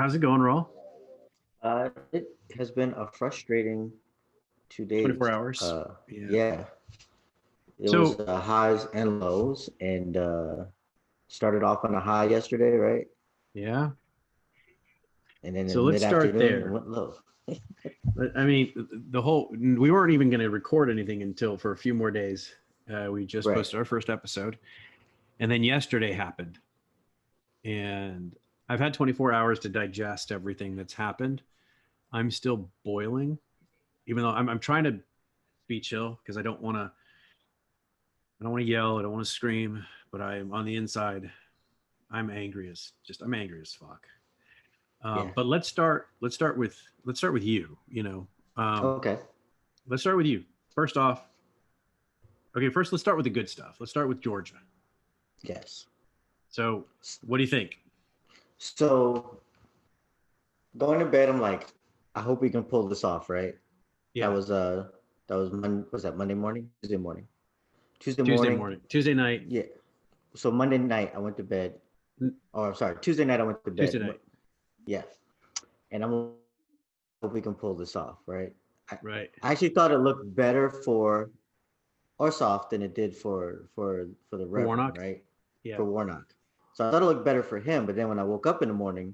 How's it going, Raul? It has been a frustrating 2 days. 24 hours. Yeah. Yeah, it was So, highs and lows, and started off on a high yesterday, right? yeah. And then So in let's start mid-afternoon, it there. went low. I mean, we weren't even going to record anything until for a few more days. We just Right. posted our first episode. And then yesterday happened. And I've had 24 hours to digest everything that's happened. I'm still boiling, even though I'm trying to be chill because I don't want to yell. I don't want to scream, but I'm on the inside. I'm angry as fuck. Yeah. But let's start with you. Um, Okay. let's start with you. First off, okay. First, let's start with the good stuff. Let's start with Georgia. Yes. So, what do you think? So going to bed, I'm like, I hope we can pull this off, right? That Yeah, was was that Monday morning? Tuesday morning. Tuesday Tuesday morning. morning, Tuesday night, Yeah. So Monday night I went to bed. Or I'm sorry, Tuesday night I went to bed. Tuesday night. Yeah. And I'm like, hope we can pull this off, right? I, Right. I actually thought it looked better for Orsoff than it did for the For Reverend, Warnock. right? Yeah. For Warnock. So I thought it looked better for him, but then when I woke up in the morning,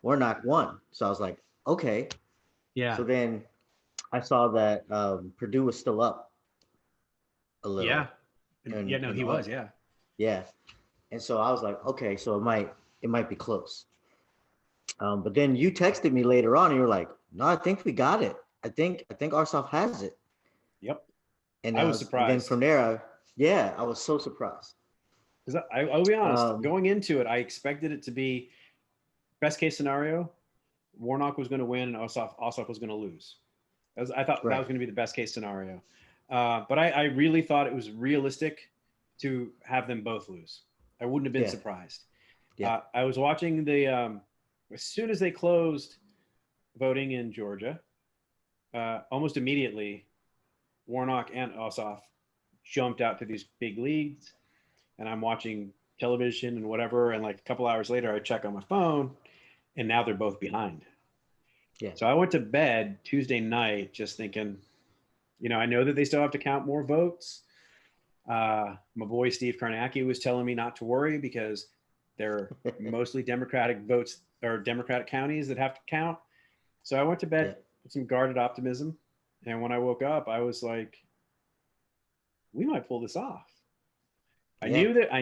Warnock won. So I was like, okay. Yeah. So then I saw that Purdue was still up a Yeah. little, Yeah. and No, and he was. Yeah. yeah, and so I was like, okay, so it might be close. But then you texted me later on, and you were like, no, I think we got it. I think Arsoff has it. Yep. And I I was was, and then surprised from there, yeah, I was so surprised. because I'll be honest. Um, Going into it, I expected it to be best case scenario. Warnock was going to win and Ossoff was going to lose. I thought that right. was going to be the best case scenario. But I really thought it was realistic to have them both lose. I wouldn't have been Yeah. surprised. Yeah. I was watching as soon as they closed voting in Georgia, almost immediately, Warnock and Ossoff jumped out to these big leagues. And I'm watching television and whatever. And like a couple hours later, I check on my phone and now they're both behind. Yeah. So I went to bed Tuesday night just thinking, I know that they still have to count more votes. My boy Steve Karnacki was telling me not to worry because they're mostly Democratic votes or Democratic counties that have to count. So I went to Yeah. bed with some guarded optimism. And when I woke up, I was like, we might pull this off. Yeah. I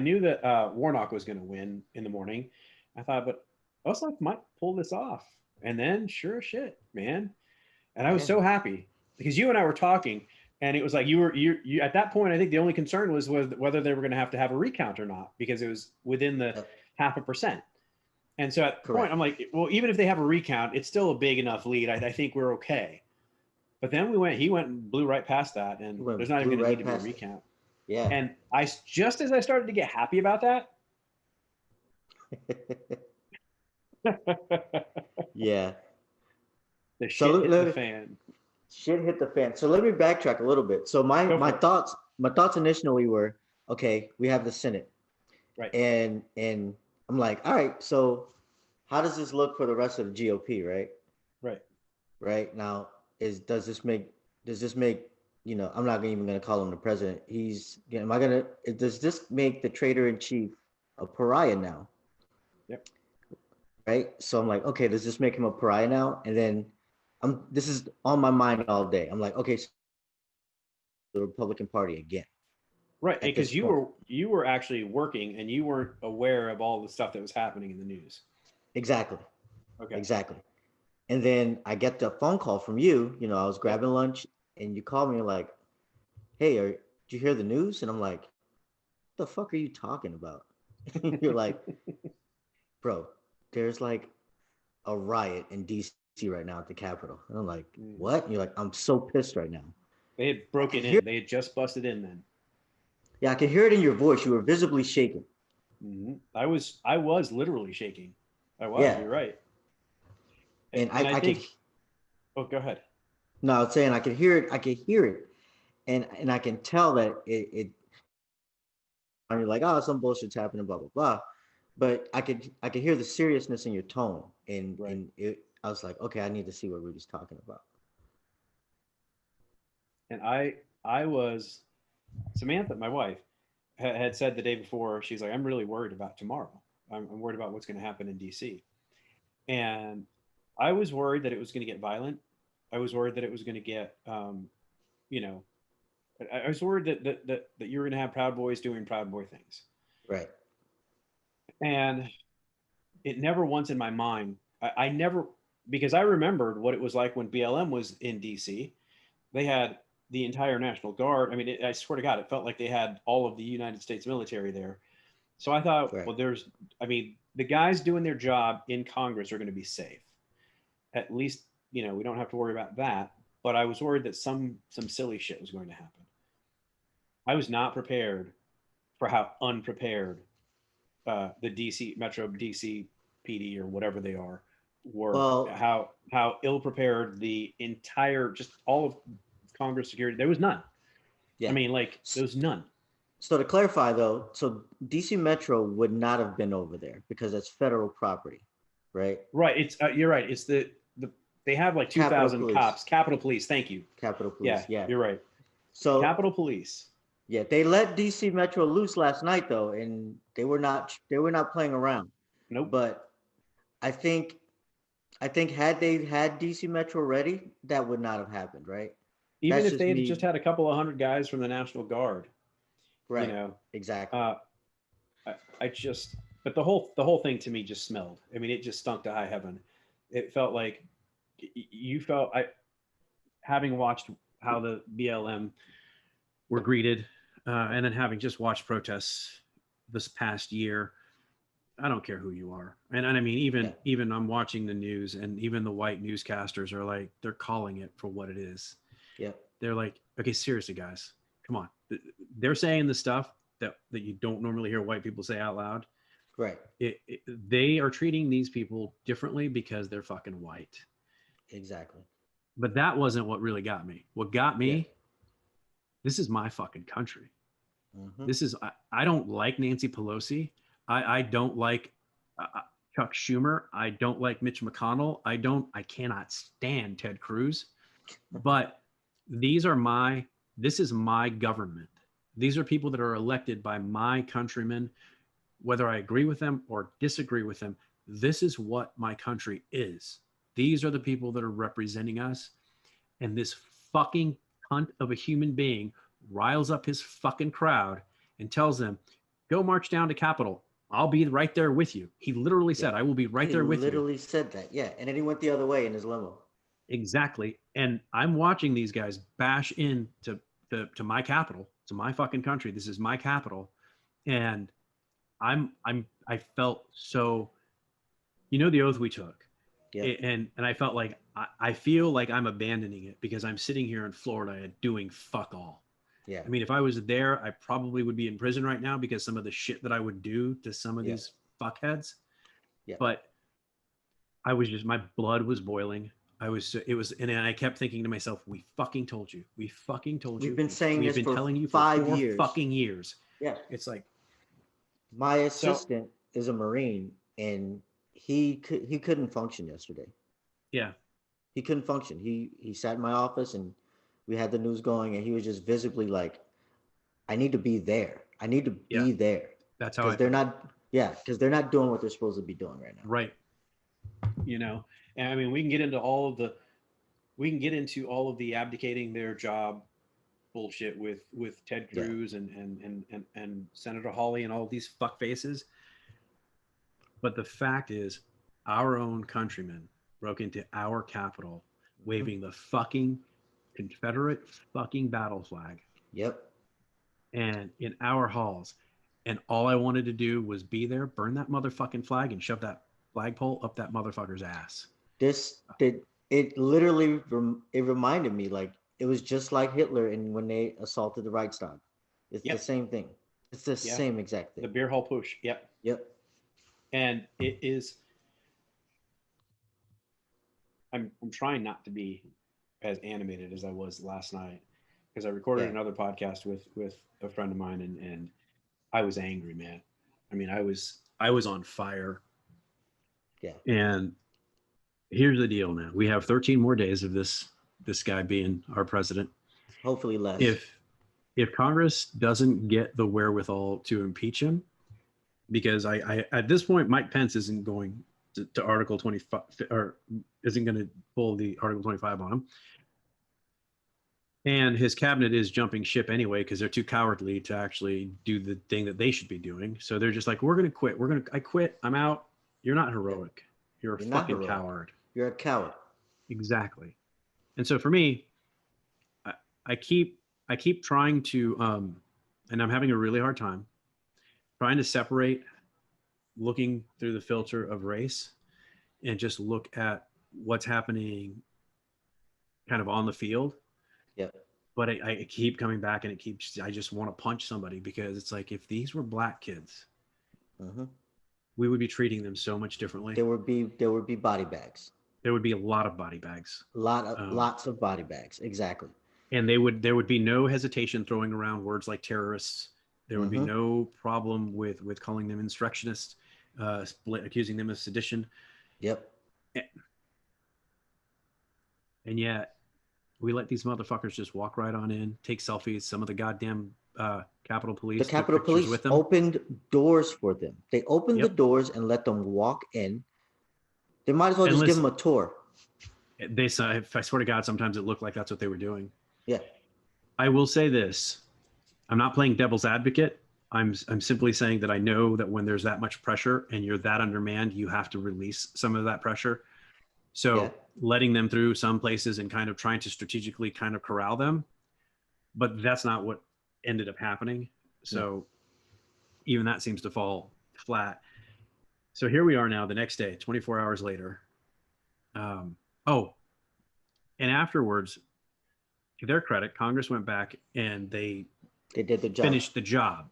knew that Warnock was going to win in the morning. I thought, but Ossoff might pull this off. And then, sure as shit, man. And I was Yeah. so happy because you and I were talking, and it was like you at that point. I think the only concern was whether they were going to have a recount or not because it was within the Yep. 0.5%. And so at the point, Correct. I'm like, well, even if they have a recount, it's still a big enough lead. I think we're okay. But then he went and blew right past that, and there's not even Blew going to need right to be a past it. recount. Yeah. And just as I started to get happy about that, Yeah. the So shit hit the fan. shit hit the fan. So let me backtrack a little bit. So my Go my for it. thoughts my thoughts initially were, okay, we have the Senate, Right. and I'm like, all right, so how does this look for the rest of the GOP, right? Right. Right now, is does this make I'm not even gonna call him the president. Am I gonna does this make the traitor in chief a pariah now? Yep. Right? So I'm like, okay, does this make him a pariah now? And then this is on my mind all day. I'm like, okay, so the Republican Party again Right. at this Because point. you were actually working and you weren't aware of all the stuff that was happening in the news. Exactly. Okay. Exactly. And then I get the phone call from you. I was Yep. grabbing lunch and you called me like, hey, did you hear the news? And I'm like, what the fuck are you talking about? You're like, bro, there's like a riot in DC right now at the Capitol. And I'm like, Mm. what? And you're like, I'm so pissed right now. They had I could broken hear, in. They had just busted in then. yeah, I could hear it in your voice. You were visibly shaking. I was literally shaking. I was. Yeah. You're right. And And I I could, think. Oh, go ahead. no, I was saying I could hear it. I could hear it. And I can tell that and you're like, oh, some bullshit's happening, blah, blah, blah. but I could hear the seriousness in your tone, and Right. and it, I was like, okay, I need to see what Rudy's talking about. And I was Samantha, my wife, had said the day before, she's like, I'm really worried about tomorrow. I'm worried about what's going to happen in DC. And I was worried that it was going to get violent. I was worried that it was going to get, you know, I was worried that you were going to have Proud Boys doing Proud Boy things. Right. And it never once in my mind, I never, because I remembered what it was like when BLM was in DC. They had the entire National Guard. I mean, I swear to God, it felt like they had all of the United States military there. So I thought, Right. well, I mean, the guys doing their job in Congress are going to be safe. At least, we don't have to worry about that. But I was worried that some silly shit was going to happen. I was not prepared for how unprepared the DC Metro DC PD or whatever they are were. Well, How ill prepared the entire, just all of Congress security. There was none. I yeah. mean, like there was none. So to clarify though, so DC Metro would not have been over there because that's federal property, right? Right. It's you're right. It's the they have like Capitol 2,000 Police. cops. Capitol Police. Thank you. Capitol Yeah, Police, yeah. you're right. So Capitol Police. yeah, they let DC Metro loose last night though, and they were not playing around. Nope. But I think I think had they had DC Metro ready, that would not have happened, right? Even That's if just they had just me. had a couple of hundred guys from the National Guard, you Right. know, Exactly. uh, I just, but the whole thing to me just smelled. I mean, it just stunk to high heaven. It felt like you felt having watched how the BLM were greeted, and then having just watched protests this past year. I don't care who you are, and I mean, Yeah. even I'm watching the news, and even the white newscasters are like, they're calling it for what it is. Yeah. They're like, okay, seriously, guys, come on. They're saying the stuff that you don't normally hear white people say out loud. Right. They are treating these people differently because they're fucking white. Exactly. But that wasn't what really got me. What got Yeah. me, this is my fucking country. Hmm. This is, I don't like Nancy Pelosi. I don't like Chuck Schumer. I don't like Mitch McConnell. I cannot stand Ted Cruz. But these are this is my government. These are people that are elected by my countrymen, whether I agree with them or disagree with them. This is what my country is. These are the people that are representing us. And this fucking cunt of a human being riles up his fucking crowd and tells them, go march down to Capitol. I'll be right there with you. He literally Yeah. said, I will be right He there with you. literally said that. Yeah. And then he went the other way in his limo. Exactly. And I'm watching these guys bash in to my capital, to my fucking country. This is my capital. And I felt so, the oath we took. Yep. And I felt like I feel like I'm abandoning it because I'm sitting here in Florida doing fuck all. Yeah. I mean, if I was there, I probably would be in prison right now because some of the shit that I would do to some of Yeah. these fuckheads. Yeah. But my blood was boiling. And I kept thinking to myself, we fucking told you. We fucking told We've you. been saying We've this been for telling you for 5 years. fucking years. Yeah. It's like, My so, assistant is a Marine, and he couldn't function yesterday. yeah, He couldn't function. He sat in my office, and we had the news going, and he was just visibly like, I need to be there. I need to yeah, be there that's how because I they're felt. not. Yeah, because they're not doing what they're supposed to be doing right now. Right. You know, and I mean, we can get into all of the abdicating their job bullshit with Ted Yeah. Cruz and Senator Hawley and all these fuck faces. But the fact is, our own countrymen broke into our capital, Hmm. waving the fucking Confederate fucking battle flag, Yep. and in our halls. And all I wanted to do was be there, burn that motherfucking flag, and shove that flagpole up that motherfucker's ass. This did it literally it reminded me like it was just like Hitler and when they assaulted the Reichstag. It's the Yep. same thing. It's the Yeah. same exact The thing. beer hall push. Yep. Yep. And it is. I'm trying not to be as animated as I was last night because I recorded Yeah. another podcast with a friend of mine, and I was angry, man. I mean, I was on fire. Yeah. And here's the deal now. We have 13 more days of this guy being our president. Hopefully less. If Congress doesn't get the wherewithal to impeach him, because I at this point Mike Pence isn't going to Article 25 or isn't going to pull the Article 25 on him. And his cabinet is jumping ship anyway because they're too cowardly to actually do the thing that they should be doing. So they're just like, we're going to quit. I quit. I'm out. You're not heroic. You're a fucking coward. You're a coward. Exactly. And so for me, I keep trying to, and I'm having a really hard time trying to separate looking through the filter of race and just look at what's happening kind of on the field. Yeah. But I keep coming back and I just want to punch somebody because it's like, if these were black kids, we would be treating them so much differently. There would be body bags. There would be a lot of body bags. Lots of body bags. Exactly. And there would be no hesitation throwing around words like terrorists. There would be no problem with calling them insurrectionists, accusing them of sedition. Yep. And yet we let these motherfuckers just walk right on in, take selfies. Some of the goddamn Capitol Police. The Capitol Police with them. Opened doors for them. They opened the doors and let them walk in. They might as well just give them a tour. I swear to God, sometimes it looked like that's what they were doing. Yeah. I will say this. I'm not playing devil's advocate. I'm simply saying that I know that when there's that much pressure and you're that undermanned, you have to release some of that pressure. So letting them through some places and kind of trying to strategically kind of corral them, but that's not what ended up happening. So even that seems to fall flat. So here we are now, the next day, 24 hours later. And afterwards, to their credit, Congress went back and they did the job. Finished the job.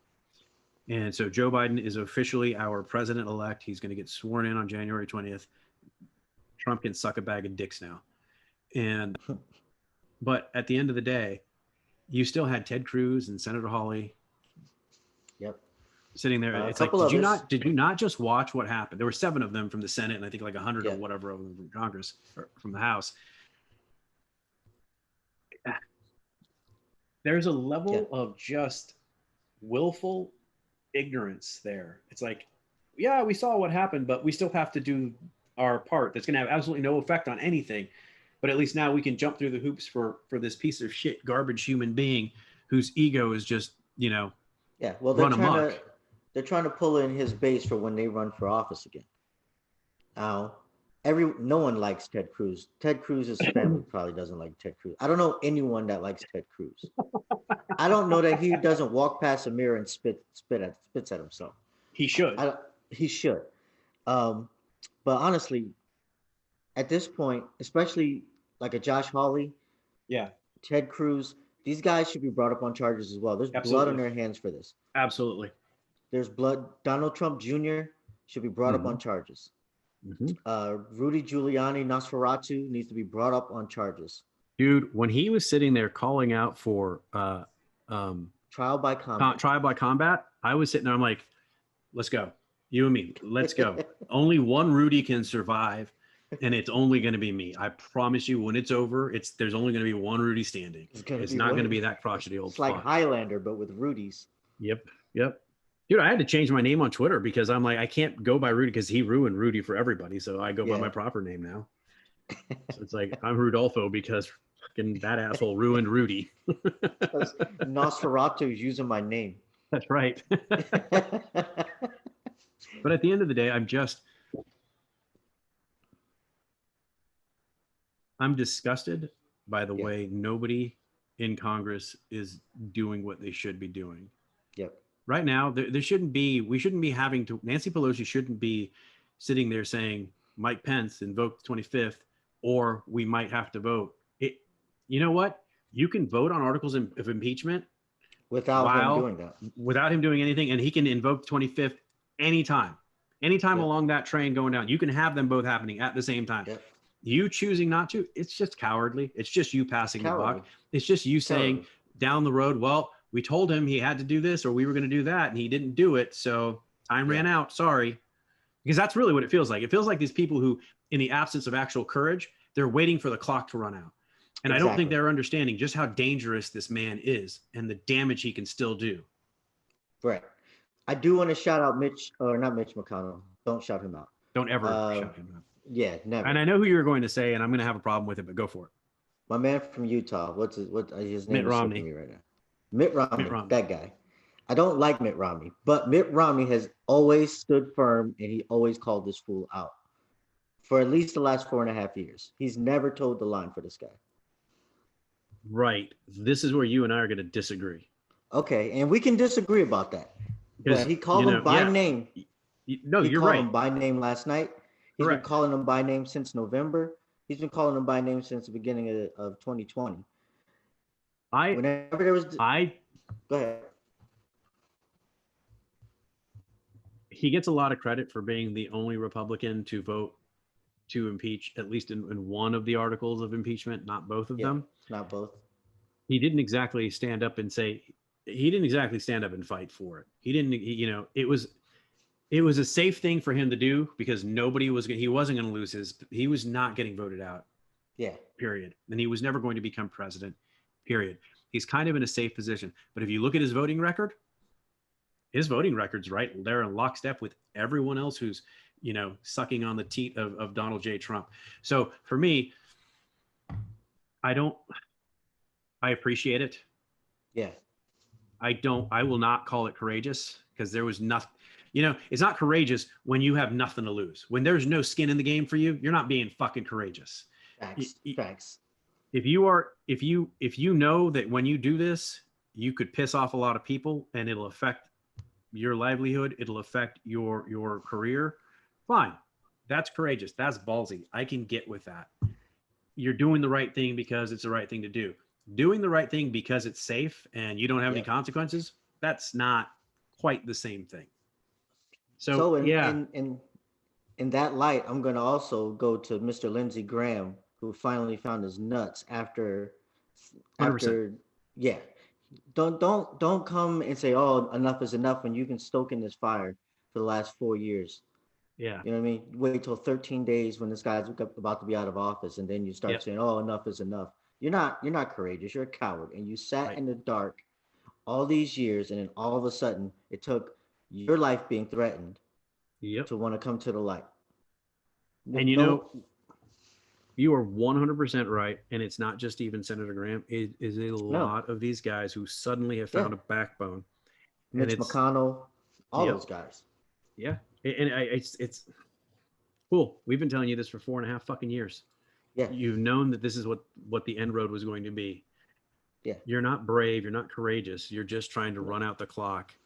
And so Joe Biden is officially our president-elect. He's going to get sworn in on January 20th. Trump can suck a bag of dicks now. But at the end of the day, you still had Ted Cruz and Senator Hawley. Yep. Sitting there. It's like, did you not just watch what happened? There were 7 of them from the Senate and I think like 100 or whatever of them from Congress or from the House. There's a level of just willful ignorance there. It's like, yeah, we saw what happened, but we still have to do our part. That's going to have absolutely no effect on anything. But at least now we can jump through the hoops for this piece of shit, garbage human being whose ego is just, well, run amok. They're trying to pull in his base for when they run for office again. Now, no one likes Ted Cruz. Ted Cruz's family probably doesn't like Ted Cruz. I don't know anyone that likes Ted Cruz. I don't know that he doesn't walk past a mirror and spits at himself. He should. He should. But honestly, at this point, especially like a Josh Hawley, Ted Cruz, these guys should be brought up on charges as well. There's blood on their hands for this. Absolutely. There's blood. Donald Trump Jr. should be brought up on charges. Rudy Giuliani, Nosferatu needs to be brought up on charges. Dude, when he was sitting there calling out for trial by combat, I was sitting there, I'm like, let's go. You and me, let's go. Only one Rudy can survive, and it's only going to be me. I promise you, when it's over, there's only going to be one Rudy standing. It's not going to be that crotchety old fuck. It's like Highlander, but with Rudies. Yep. Dude, I had to change my name on Twitter because I'm like, I can't go by Rudy because he ruined Rudy for everybody. So I go by my proper name now. So it's like, I'm Rudolfo because fucking that asshole ruined Rudy. Nosferatu is using my name. That's right. But at the end of the day, I'm disgusted by the way nobody in Congress is doing what they should be doing. Yep. Right now, we shouldn't be Nancy Pelosi shouldn't be sitting there saying, Mike Pence invoke the 25th, or we might have to vote. You know what? You can vote on articles of impeachment without him doing that. Without him doing anything, and he can invoke the 25th anytime along that train going down. You can have them both happening at the same time. Yep. You choosing not to, it's just cowardly. It's just you passing the buck. It's just you saying down the road, well, we told him he had to do this or we were going to do that and he didn't do it. So Time ran out. Sorry. Because that's really what it feels like. It feels like these people who, in the absence of actual courage, they're waiting for the clock to run out. And I don't think they're understanding just how dangerous this man is and the damage he can still do. Right. I do want to shout out Mitch, or not Mitch McConnell. Don't shout him out. Don't ever shout him out. Yeah, never. And I know who you're going to say, and I'm going to have a problem with it, but go for it. My man from Utah. What's his name? Mitt Romney. Me right now. Mitt Romney. That guy. I don't like Mitt Romney, but Mitt Romney has always stood firm, and he always called this fool out for at least the last 4.5 years. He's never toed the line for this guy. Right. This is where you and I are going to disagree. Okay, and we can disagree about that. But he called him by name. No, you're right. He called him by name last night. He's been calling him by name since November. He's been calling him by name since the beginning of 2020. Go ahead. He gets a lot of credit for being the only Republican to vote to impeach, at least in one of the articles of impeachment, not both of them. Not both. He didn't exactly stand up and fight for it. It was a safe thing for him to do because he wasn't going to lose he was not getting voted out. Yeah. Period. And he was never going to become president. Period. He's kind of in a safe position. But if you look at his voting record's right there in lockstep with everyone else who's, sucking on the teat of Donald J. Trump. So for me, I appreciate it. Yeah. I will not call it courageous because there was nothing, it's not courageous when you have nothing to lose. When there's no skin in the game for you, you're not being fucking courageous. Facts. If you know that when you do this, you could piss off a lot of people and it'll affect your livelihood, it'll affect your career, fine. That's courageous. That's ballsy. I can get with that. You're doing the right thing because it's the right thing to do. Doing the right thing because it's safe and you don't have any consequences, that's not quite the same thing. So in that light, I'm going to also go to Mr. Lindsey Graham, who finally found his nuts after 100%. Don't come and say, oh, enough is enough when you've been stoking this fire for the last 4 years. Yeah. You know what I mean? Wait till 13 days when this guy's about to be out of office, and then you start saying, oh, enough is enough. You're not courageous. You're a coward. And you sat in the dark all these years, and then all of a sudden it took your life being threatened to want to come to the light. And you are 100% right. And it's not just even Senator Graham. It is a lot of these guys who suddenly have found a backbone. Mitch McConnell, all those guys. Yeah. And it's cool. We've been telling you this for 4.5 fucking years. Yeah. You've known that this is what the end road was going to be. Yeah. You're not brave. You're not courageous. You're just trying to run out the clock.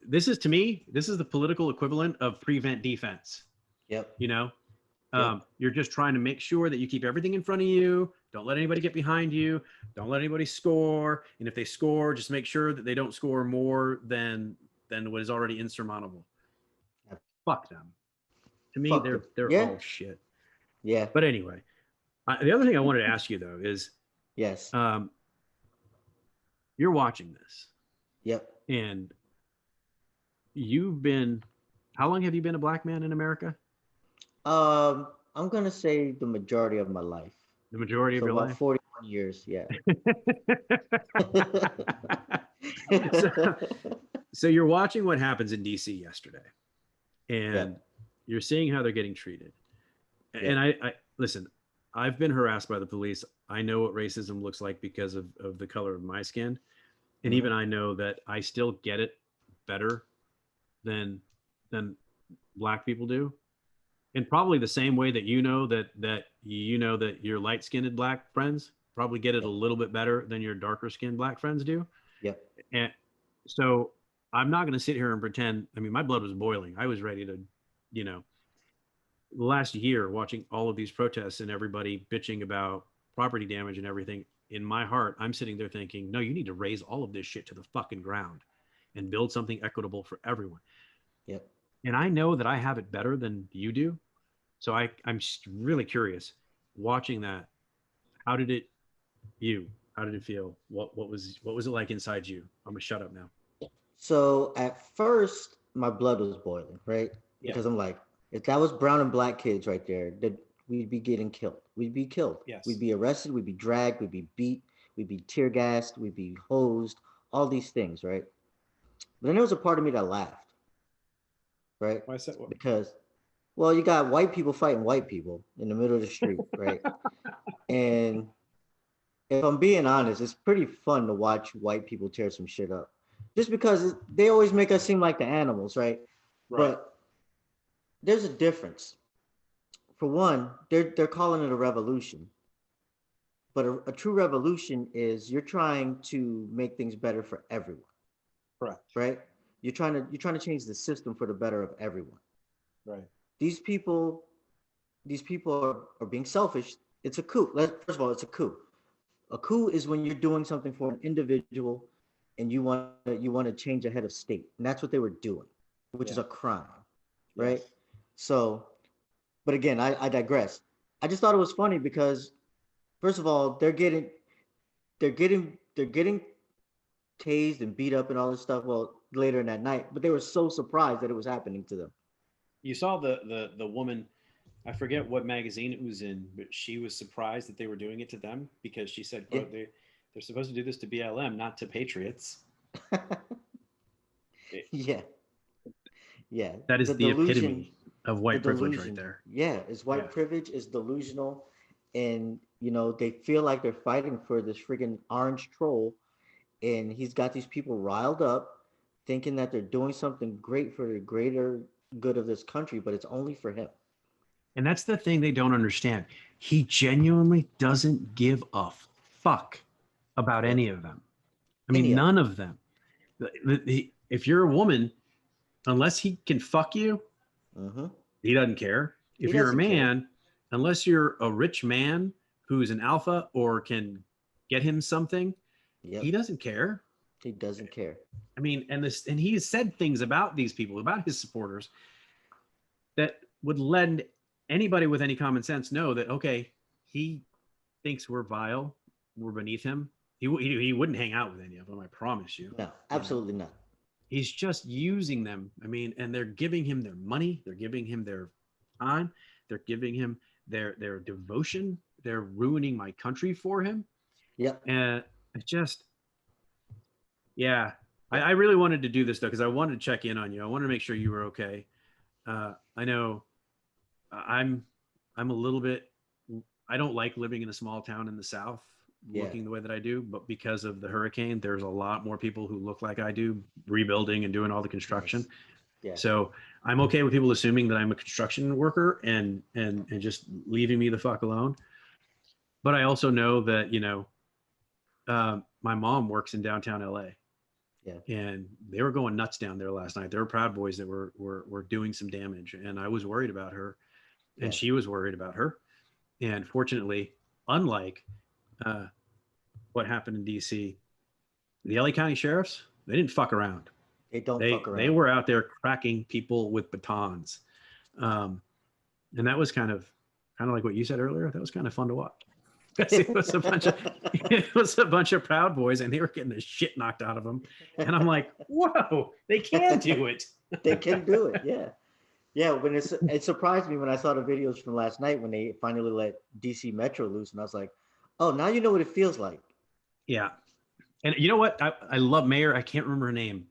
This is the political equivalent of prevent defense. Yep. You're just trying to make sure that you keep everything in front of you. Don't let anybody get behind you. Don't let anybody score. And if they score, just make sure that they don't score more than what is already insurmountable. Yep. Fuck them. To me, they're all shit. Yeah. But anyway, the other thing I wanted to ask you though is, yes, you're watching this. Yep. And how long have you been a black man in America? I'm gonna say the majority of my life. The majority of your life? 41 years, yeah. So you're watching what happens in DC yesterday, and you're seeing how they're getting treated. And I listen, I've been harassed by the police. I know what racism looks like because of the color of my skin. And even I know that I still get it better than black people do. And probably the same way that that your light-skinned black friends probably get it a little bit better than your darker-skinned black friends do. Yep. And so I'm not going to sit here and pretend. I mean, my blood was boiling. I was ready to, last year watching all of these protests and everybody bitching about property damage and everything. In my heart, I'm sitting there thinking, no, you need to raise all of this shit to the fucking ground and build something equitable for everyone. Yep. And I know that I have it better than you do. So I'm really curious watching that. How did it feel? What was it like inside you? I'm gonna shut up now. So at first my blood was boiling, right? Yeah. Because I'm like, if that was brown and black kids right there, that we'd be getting killed. We'd be killed. We'd Yes. be arrested. We'd be dragged. We'd be beat. We'd be tear gassed. We'd be hosed. All these things, right? But then there was a part of me that laughed, right? Why is that? What? Because, well, you got white people fighting white people in the middle of the street, right? And if I'm being honest, it's pretty fun to watch white people tear some shit up. Just because they always make us seem like the animals, right? Right. But there's a difference. For one, they're calling it a revolution, but a true revolution is you're trying to make things better for everyone, Correct. right? You're trying to change the system for the better of everyone. Right. These people these people are being selfish. It's a coup. First of all, it's a coup. A coup is when you're doing something for an individual and you want to change a head of state, and that's what they were doing, which is Yeah. a crime, right? Yes. So, but again, I digress. I just thought it was funny because first of all, they're getting tased and beat up and all this stuff. Well, later in that night, but they were so surprised that it was happening to them. You saw the woman. I forget what magazine it was in, but she was surprised that they were doing it to them because she said, Yeah, "quote They're supposed to do this to BLM, not to patriots." It, yeah, yeah. that The is the delusion, epitome of the white privilege right delusion. there. Yeah, it's Yeah. white privilege. Is delusional, and they feel like they're fighting for this friggin' orange troll, and he's got these people riled up, thinking that they're doing something great for the greater good of this country, but it's only for him. And that's the thing they don't understand. He genuinely doesn't give a fuck about Yeah, any of them. I any mean, of them. none of them. If you're a woman, unless he can fuck you, Hmm. he doesn't care. He If you're a doesn't care. man, unless you're a rich man who's an alpha or can get him something, he Yep, doesn't care. he doesn't care. I mean, and he has said things about these people, about his supporters, that would lend anybody with any common sense know that okay, he thinks we're vile, we're beneath him. He wouldn't hang out with any of them. I promise you. No, You know, absolutely not. he's just using them. I mean, and they're giving him their money, they're giving him their time, they're giving him their devotion. They're ruining my country for him, Yep, and it just yeah. I yep. really wanted to do this though because I wanted to check in on you. I wanted to make sure you were okay. I know I'm I'm a little bit I don't like living in a small town in the South Yeah. looking the way that I do, but because of the hurricane, there's a lot more people who look like I do rebuilding and doing all the construction. Yes. Yeah. So I'm okay with people assuming that I'm a construction worker and just leaving me the fuck alone. But I also know that, my mom works in downtown LA Yeah. and they were going nuts down there last night. There were Proud Boys that were doing some damage and I was worried about her and Yeah. she was worried about her. And fortunately, unlike uh, what happened in DC, the LA County sheriffs, they didn't fuck around. They don't fuck They around. were out there cracking people with batons, um, and that was kind of like what you said earlier. That was kind of fun to watch. It was a bunch of it was a bunch of Proud Boys, and they were getting the shit knocked out of them. And I'm like, whoa, they can do it. They can do it. Yeah. Yeah. When it surprised me when I saw the videos from last night when they finally let DC Metro loose, and I was like, oh, now you know what it feels like. Yeah, and you know what? I love Mayor. I can't remember her name.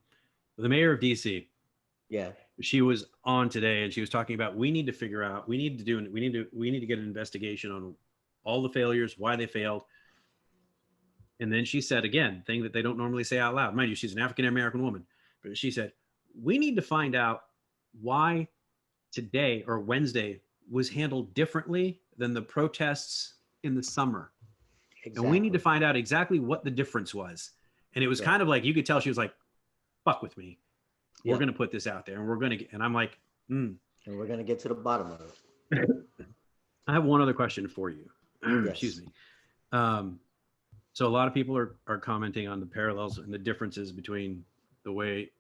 The mayor of DC. Yeah. She was on today, and she was talking about we need to figure out we need to get an investigation on all the failures, why they failed. And then she said again, thing that they don't normally say out loud. Mind you, she's an African American woman, but she said we need to find out why today or Wednesday was handled differently than the protests in the summer. And we need to Exactly. find out exactly what the difference was. And it was Yeah. kind of like you could tell she was like, fuck with me. We're Yep. going to put this out there and we're going to get, and I'm like, And we're gonna get to the bottom of it. I have one other question for you. Excuse Yes. me. So a lot of people are commenting on the parallels and the differences between the way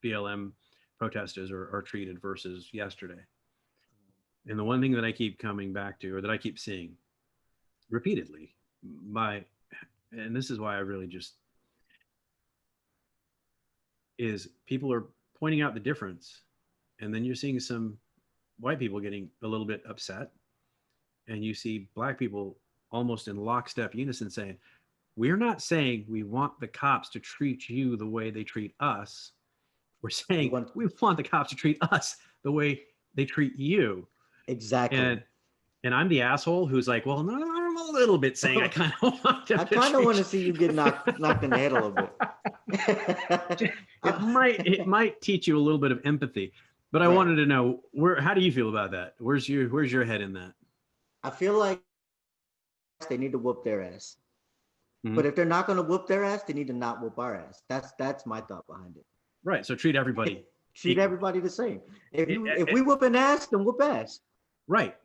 BLM protesters are treated versus yesterday. And the one thing that I keep coming back to, or that I keep seeing repeatedly, my, and this is why I really just is people are pointing out the difference, and then you're seeing some white people getting a little bit upset, and you see black people almost in lockstep unison saying, we're not saying we want the cops to treat you the way they treat us. We're saying we want the cops to treat us the way they treat you. Exactly. And I'm the asshole who's like, well, no, I'm a little bit saying I kind of want them I kind of want to see you get knocked in the head a little bit. It might teach you a little bit of empathy, but I wanted to know how do you feel about that? Where's your head in that? I feel like they need to whoop their ass. Mm-hmm. But if they're not going to whoop their ass, they need to not whoop our ass. That's my thought behind it. Right. So treat everybody. Everybody the same. If we whoop an ass, then whoop ass. Right.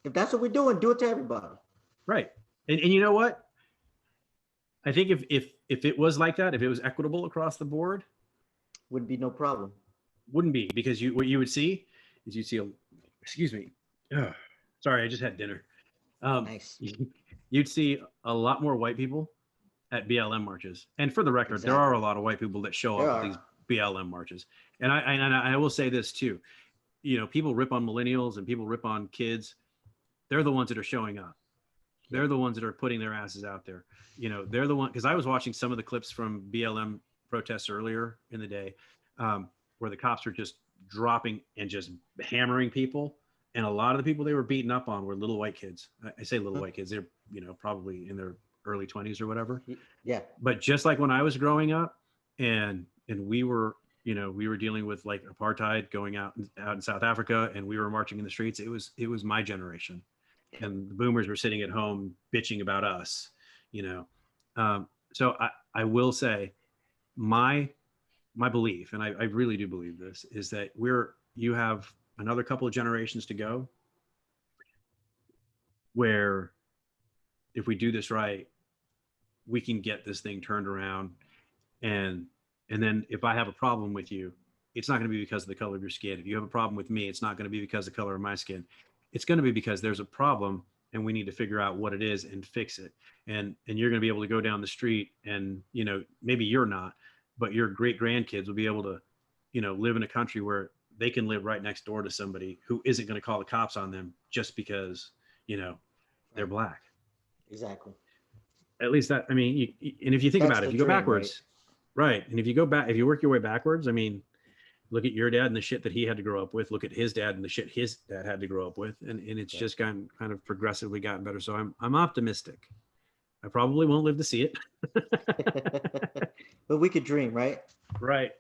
If that's what we're doing, do it to everybody. Right. And you know what? I think if it was like that, if it was equitable across the board, would be no problem. Wouldn't be, because what you would see is excuse me. Ugh, sorry, I just had dinner. Nice. You'd see a lot more white people at BLM marches. And for the record, there are a lot of white people that show up at these BLM marches. And I will say this too. You know, people rip on millennials and people rip on kids. They're the ones that are showing up. They're the ones that are putting their asses out there. You know, they're the one, because I was watching some of the clips from BLM protests earlier in the day, where the cops were just dropping and just hammering people. And a lot of the people they were beating up on were little white kids. I say little white kids. They're, you know, probably in their early 20s or whatever. Yeah. But just like when I was growing up and we were, you know, we were dealing with like apartheid going out in South Africa, and we were marching in the streets. It was my generation. And the boomers were sitting at home bitching about us, you know. So I will say my belief, and I really do believe this, is that you have another couple of generations to go where if we do this right, we can get this thing turned around. And then if I have a problem with you, it's not going to be because of the color of your skin. If you have a problem with me, it's not going to be because of the color of my skin. It's going to be because there's a problem and we need to figure out what it is and fix it. And you're going to be able to go down the street and, you know, maybe you're not, but your great grandkids will be able to, you know, live in a country where they can live right next door to somebody who isn't going to call the cops on them just because, you know, they're black. Exactly. At least that, I mean, and if you think about it, if you go backwards, right. And if you go back, if you work your way backwards, I mean, look at your dad and the shit that he had to grow up with. Look at his dad and the shit his dad had to grow up with. And it's just kind of progressively gotten better. So I'm optimistic. I probably won't live to see it. But we could dream, right? Right.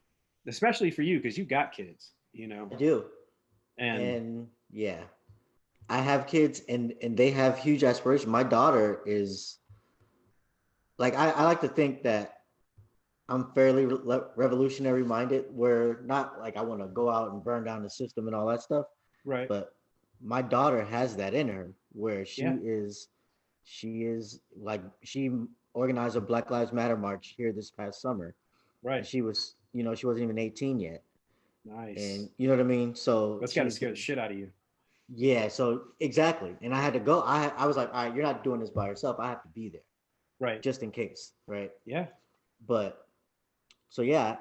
Especially for you, because you got kids, you know. I do. And yeah, I have kids and they have huge aspirations. My daughter is like, I like to think that I'm fairly revolutionary minded, where not like I want to go out and burn down the system and all that stuff. Right. But my daughter has that in her, where she is like, she organized a Black Lives Matter march here this past summer. Right. And she was, you know, she wasn't even 18 yet. Nice. And you know what I mean? So that's got to scare the shit out of you. Yeah. So exactly. And I had to go. I was like, all right, you're not doing this by yourself. I have to be there. Right. Just in case. Right. Yeah. But so yeah,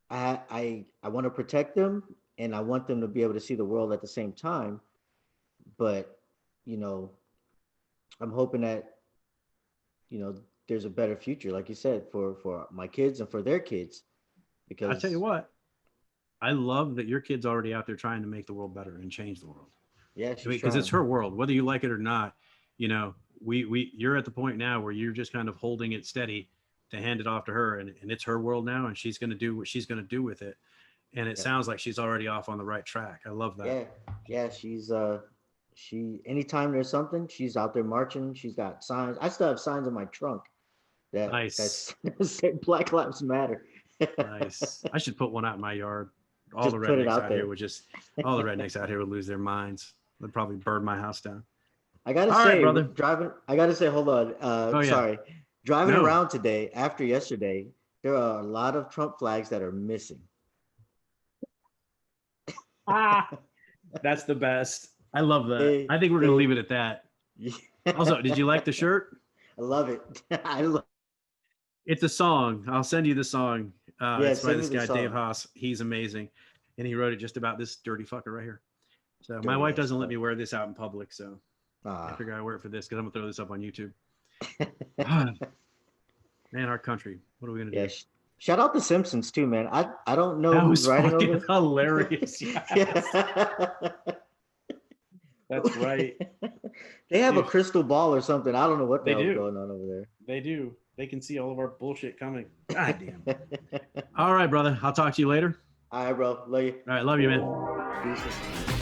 I want to protect them and I want them to be able to see the world at the same time. But, you know, I'm hoping that, you know, there's a better future, like you said, for my kids and for their kids. Because I'll tell you what, I love that your kid's already out there trying to make the world better and change the world. Yeah, because it's her world, whether you like it or not. You know, you're at the point now where you're just kind of holding it steady to hand it off to her, and it's her world now, and she's going to do what she's going to do with it. And it sounds like she's already off on the right track. I love that. Yeah, she's anytime there's something, she's out there marching. She's got signs. I still have signs in my trunk that say Black Lives Matter. Nice. I should put one out in my yard. All the rednecks out here would lose their minds. They'd probably burn my house down. I gotta say, brother. Hold on. Sorry. Driving around today, after yesterday, there are a lot of Trump flags that are missing. That's the best. I love that. I think we're going to leave it at that. Also, did you like the shirt? I love it. It's a song. I'll send you the song. It's by send me this the guy, song. Dave Haas. He's amazing. And he wrote it just about this dirty fucker right here. So my Dirty wife ass doesn't let fuck. me wear this out in public. So I Ah. figure I wear it for this because I'm going to throw this up on YouTube. Man, our country. What are we going to Yeah. do? Shout out the Simpsons too, man. I don't know That who's was writing fucking over. hilarious. Yes. That's right. They have a Dude, crystal ball or something. I don't know what the they hell's do. going on over They do. They can see all of our bullshit coming. God damn. there. All right, brother. I'll talk to you later. All right, bro. Love you. All right. Love you, man. Deuces.